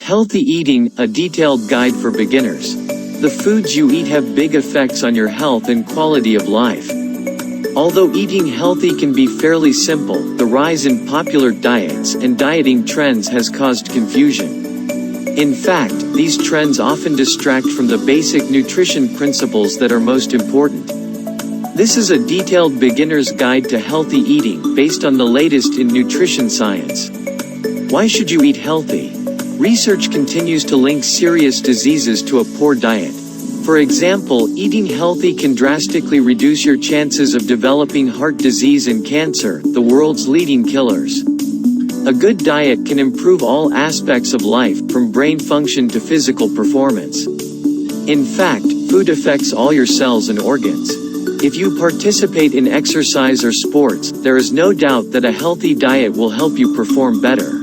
Healthy Eating, a detailed guide for beginners. The foods you eat have big effects on your health and quality of life. Although eating healthy can be fairly simple, the rise in popular diets and dieting trends has caused confusion. In fact, these trends often distract from the basic nutrition principles that are most important. This is a detailed beginner's guide to healthy eating, based on the latest in nutrition science. Why should you eat healthy? Research continues to link serious diseases to a poor diet. For example, eating healthy can drastically reduce your chances of developing heart disease and cancer, the world's leading killers. A good diet can improve all aspects of life, from brain function to physical performance. In fact, food affects all your cells and organs. If you participate in exercise or sports, there is no doubt that a healthy diet will help you perform better.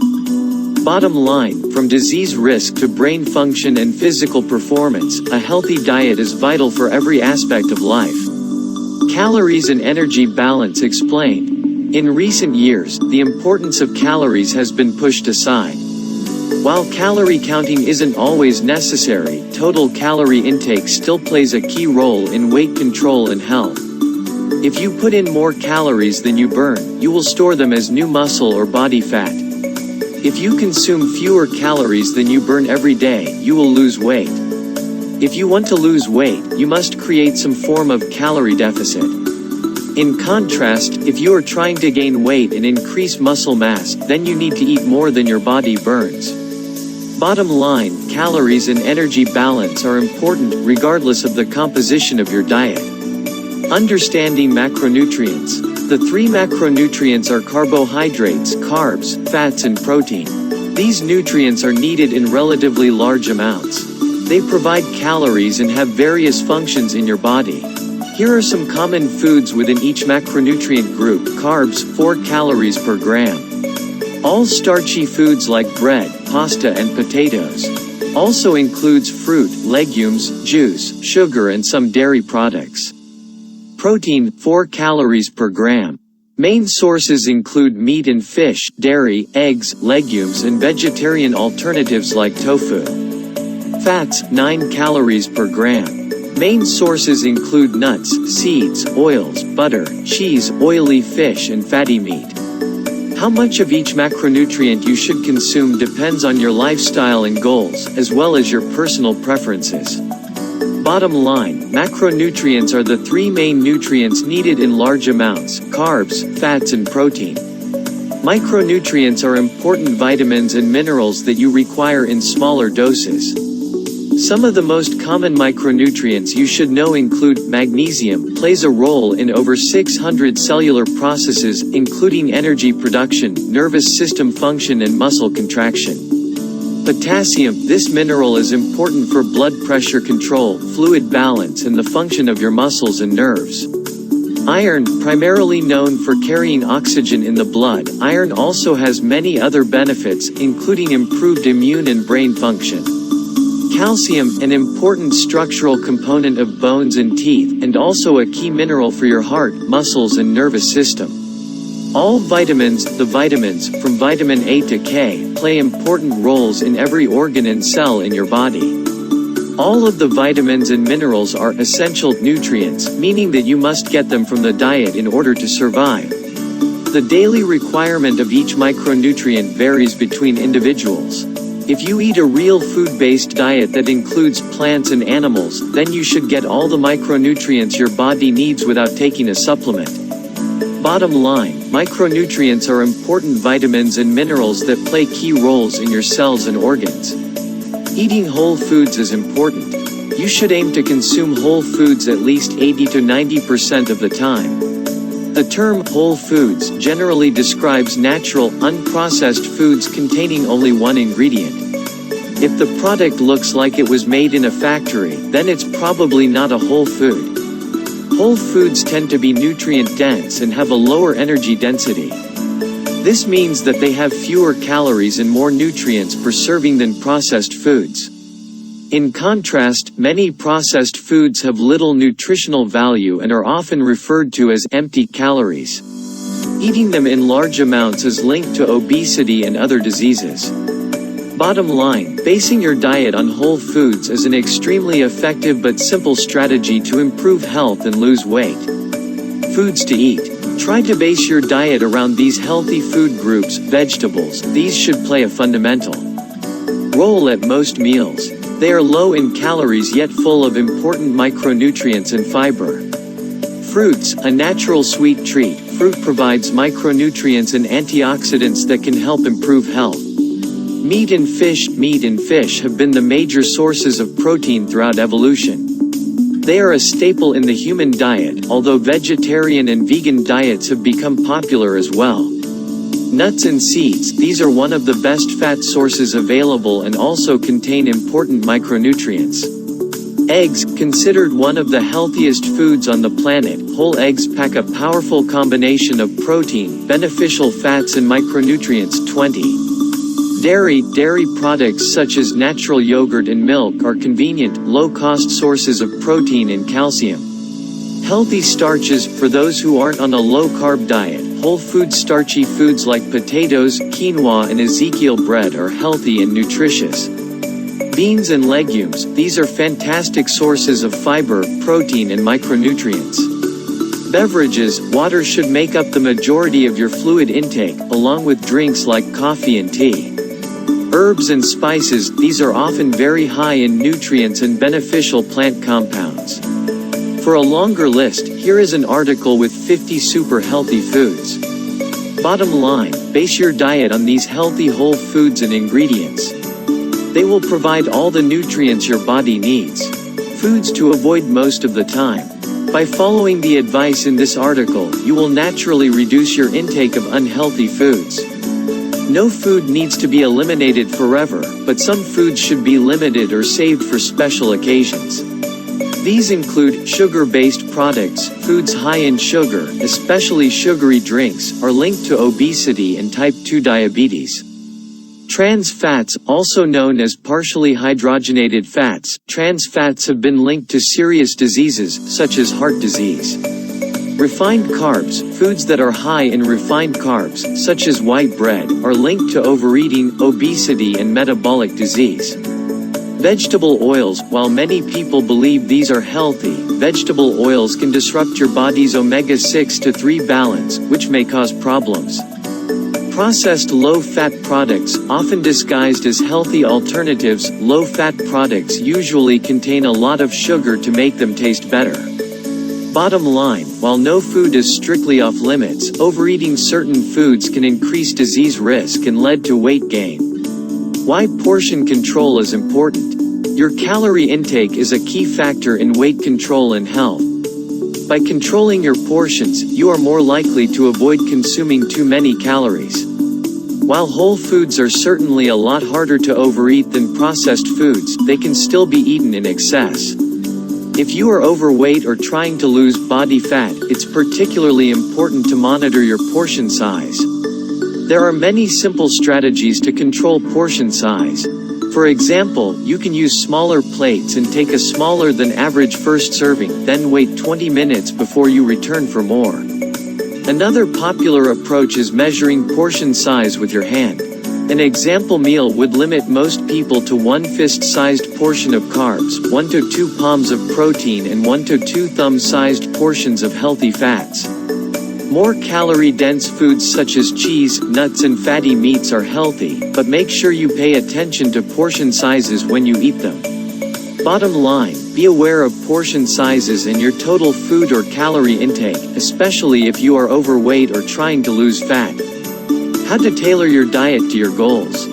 Bottom line, from disease risk to brain function and physical performance, a healthy diet is vital for every aspect of life. Calories and energy balance explained. In recent years, the importance of calories has been pushed aside. While calorie counting isn't always necessary, total calorie intake still plays a key role in weight control and health. If you put in more calories than you burn, you will store them as new muscle or body fat. If you consume fewer calories than you burn every day, you will lose weight. If you want to lose weight, you must create some form of calorie deficit. In contrast, if you are trying to gain weight and increase muscle mass, then you need to eat more than your body burns. Bottom line, calories and energy balance are important regardless of the composition of your diet. Understanding macronutrients. The three macronutrients are carbohydrates, carbs, fats and protein. These nutrients are needed in relatively large amounts. They provide calories and have various functions in your body. Here are some common foods within each macronutrient group. Carbs, 4 calories per gram. All starchy foods like bread, pasta and potatoes. Also includes fruit, legumes, juice, sugar and some dairy products. Protein, 4 calories per gram. Main sources include meat and fish, dairy, eggs, legumes and vegetarian alternatives like tofu. Fats, 9 calories per gram. Main sources include nuts, seeds, oils, butter, cheese, oily fish and fatty meat. How much of each macronutrient you should consume depends on your lifestyle and goals, as well as your personal preferences. Bottom line, macronutrients are the three main nutrients needed in large amounts: carbs, fats and protein. Micronutrients are important vitamins and minerals that you require in smaller doses. Some of the most common micronutrients you should know include: magnesium plays a role in over 600 cellular processes, including energy production, nervous system function and muscle contraction. Potassium, this mineral is important for blood pressure control, fluid balance and the function of your muscles and nerves. Iron, primarily known for carrying oxygen in the blood, iron also has many other benefits, including improved immune and brain function. Calcium, an important structural component of bones and teeth, and also a key mineral for your heart, muscles and nervous system. All vitamins, the vitamins, from vitamin A to K, play important roles in every organ and cell in your body. All of the vitamins and minerals are essential nutrients, meaning that you must get them from the diet in order to survive. The daily requirement of each micronutrient varies between individuals. If you eat a real food-based diet that includes plants and animals, then you should get all the micronutrients your body needs without taking a supplement. Bottom line, micronutrients are important vitamins and minerals that play key roles in your cells and organs. Eating whole foods is important. You should aim to consume whole foods at least 80 to 90% of the time. The term whole foods generally describes natural, unprocessed foods containing only one ingredient. If the product looks like it was made in a factory, then it's probably not a whole food. Whole foods tend to be nutrient-dense and have a lower energy density. This means that they have fewer calories and more nutrients per serving than processed foods. In contrast, many processed foods have little nutritional value and are often referred to as empty calories. Eating them in large amounts is linked to obesity and other diseases. Bottom line, basing your diet on whole foods is an extremely effective but simple strategy to improve health and lose weight. Foods to eat. Try to base your diet around these healthy food groups. Vegetables, these should play a fundamental role at most meals. They are low in calories yet full of important micronutrients and fiber. Fruits, a natural sweet treat. Fruit provides micronutrients and antioxidants that can help improve health. Meat and fish have been the major sources of protein throughout evolution. They are a staple in the human diet, although vegetarian and vegan diets have become popular as well. Nuts and seeds, these are one of the best fat sources available and also contain important micronutrients. Eggs, considered one of the healthiest foods on the planet, whole eggs pack a powerful combination of protein, beneficial fats and micronutrients. 20. Dairy products such as natural yogurt and milk are convenient, low-cost sources of protein and calcium. Healthy starches, for those who aren't on a low-carb diet, whole food starchy foods like potatoes, quinoa and Ezekiel bread are healthy and nutritious. Beans and legumes, these are fantastic sources of fiber, protein and micronutrients. Beverages, water should make up the majority of your fluid intake, along with drinks like coffee and tea. Herbs and spices, these are often very high in nutrients and beneficial plant compounds. For a longer list, here is an article with 50 super healthy foods. Bottom line, base your diet on these healthy whole foods and ingredients. They will provide all the nutrients your body needs. Foods to avoid most of the time. By following the advice in this article, you will naturally reduce your intake of unhealthy foods. No food needs to be eliminated forever, but some foods should be limited or saved for special occasions. These include sugar-based products. Foods high in sugar, especially sugary drinks, are linked to obesity and type 2 diabetes. Trans fats, also known as partially hydrogenated fats, trans fats have been linked to serious diseases, such as heart disease. Refined carbs, foods that are high in refined carbs, such as white bread, are linked to overeating, obesity and metabolic disease. Vegetable oils, while many people believe these are healthy, vegetable oils can disrupt your body's omega-6 to 3 balance, which may cause problems. Processed low-fat products, often disguised as healthy alternatives, low-fat products usually contain a lot of sugar to make them taste better. Bottom line, while no food is strictly off limits, overeating certain foods can increase disease risk and lead to weight gain. Why portion control is important. Your calorie intake is a key factor in weight control and health. By controlling your portions, you are more likely to avoid consuming too many calories. While whole foods are certainly a lot harder to overeat than processed foods, they can still be eaten in excess. If you are overweight or trying to lose body fat, it's particularly important to monitor your portion size. There are many simple strategies to control portion size. For example, you can use smaller plates and take a smaller than average first serving, then wait 20 minutes before you return for more. Another popular approach is measuring portion size with your hand. An example meal would limit most people to one fist-sized portion of carbs, 1 to 2 palms of protein and 1 to 2 thumb-sized portions of healthy fats. More calorie-dense foods such as cheese, nuts and fatty meats are healthy, but make sure you pay attention to portion sizes when you eat them. Bottom line, be aware of portion sizes and your total food or calorie intake, especially if you are overweight or trying to lose fat. How to tailor your diet to your goals.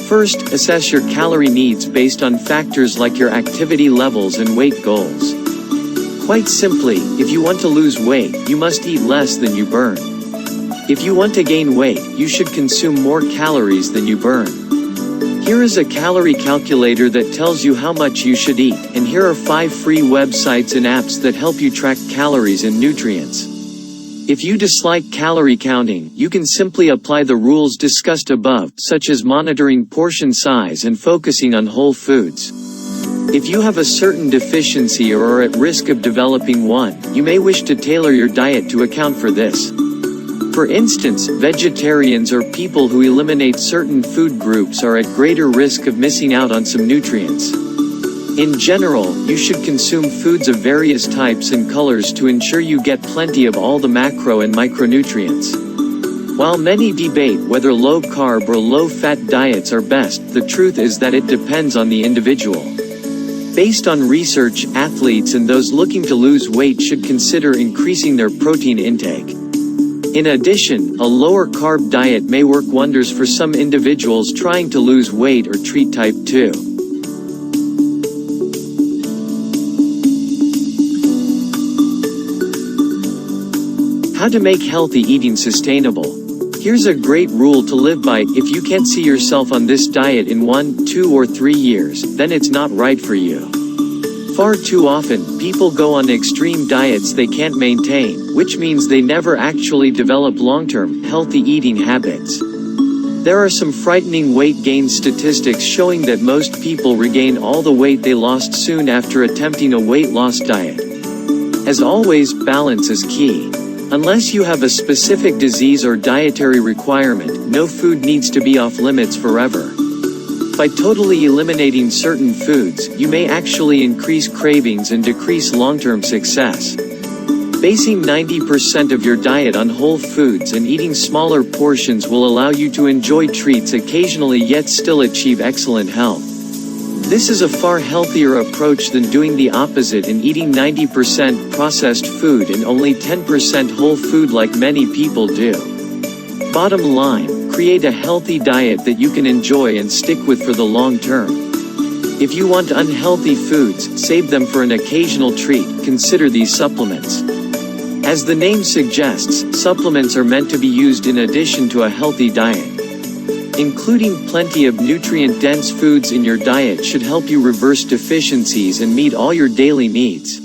First, assess your calorie needs based on factors like your activity levels and weight goals. Quite simply, if you want to lose weight, you must eat less than you burn. If you want to gain weight, you should consume more calories than you burn. Here is a calorie calculator that tells you how much you should eat, and here are 5 free websites and apps that help you track calories and nutrients. If you dislike calorie counting, you can simply apply the rules discussed above, such as monitoring portion size and focusing on whole foods. If you have a certain deficiency or are at risk of developing one, you may wish to tailor your diet to account for this. For instance, vegetarians or people who eliminate certain food groups are at greater risk of missing out on some nutrients. In general, you should consume foods of various types and colors to ensure you get plenty of all the macro and micronutrients. While many debate whether low-carb or low-fat diets are best, the truth is that it depends on the individual. Based on research, athletes and those looking to lose weight should consider increasing their protein intake. In addition, a lower-carb diet may work wonders for some individuals trying to lose weight or treat type 2. How to make healthy eating sustainable. Here's a great rule to live by: if you can't see yourself on this diet in 1, 2 or 3 years, then it's not right for you. Far too often, people go on extreme diets they can't maintain, which means they never actually develop long-term, healthy eating habits. There are some frightening weight gain statistics showing that most people regain all the weight they lost soon after attempting a weight loss diet. As always, balance is key. Unless you have a specific disease or dietary requirement, no food needs to be off limits forever. By totally eliminating certain foods, you may actually increase cravings and decrease long-term success. Basing 90% of your diet on whole foods and eating smaller portions will allow you to enjoy treats occasionally yet still achieve excellent health. This is a far healthier approach than doing the opposite and eating 90% processed food and only 10% whole food like many people do. Bottom line, create a healthy diet that you can enjoy and stick with for the long term. If you want unhealthy foods, save them for an occasional treat. Consider these supplements. As the name suggests, supplements are meant to be used in addition to a healthy diet. Including plenty of nutrient-dense foods in your diet should help you reverse deficiencies and meet all your daily needs.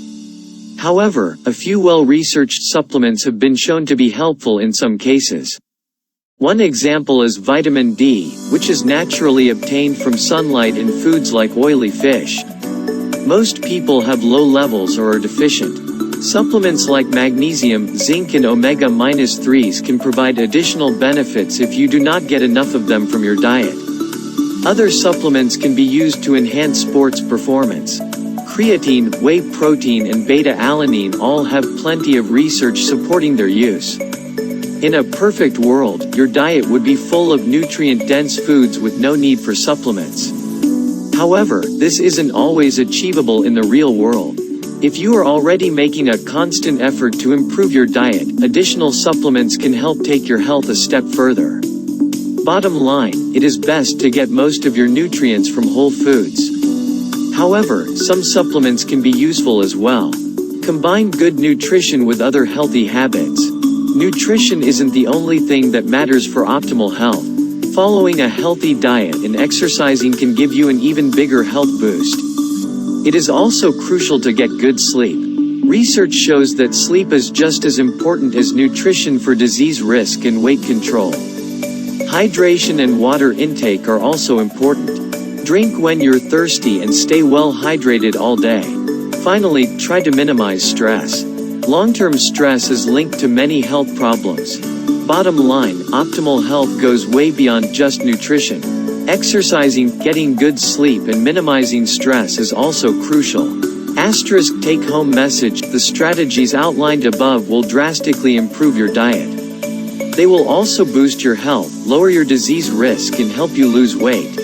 However, a few well-researched supplements have been shown to be helpful in some cases. One example is vitamin D, which is naturally obtained from sunlight and foods like oily fish. Most people have low levels or are deficient. Supplements like magnesium, zinc and omega-3s can provide additional benefits if you do not get enough of them from your diet. Other supplements can be used to enhance sports performance. Creatine, whey protein and beta-alanine all have plenty of research supporting their use. In a perfect world, your diet would be full of nutrient-dense foods with no need for supplements. However, this isn't always achievable in the real world. If you are already making a constant effort to improve your diet, additional supplements can help take your health a step further. Bottom line, it is best to get most of your nutrients from whole foods. However, some supplements can be useful as well. Combine good nutrition with other healthy habits. Nutrition isn't the only thing that matters for optimal health. Following a healthy diet and exercising can give you an even bigger health boost. It is also crucial to get good sleep. Research shows that sleep is just as important as nutrition for disease risk and weight control. Hydration and water intake are also important. Drink when you're thirsty and stay well hydrated all day. Finally, try to minimize stress. Long-term stress is linked to many health problems. Bottom line, optimal health goes way beyond just nutrition. Exercising, getting good sleep and minimizing stress is also crucial. Asterisk take-home message: the strategies outlined above will drastically improve your diet. They will also boost your health, lower your disease risk and help you lose weight.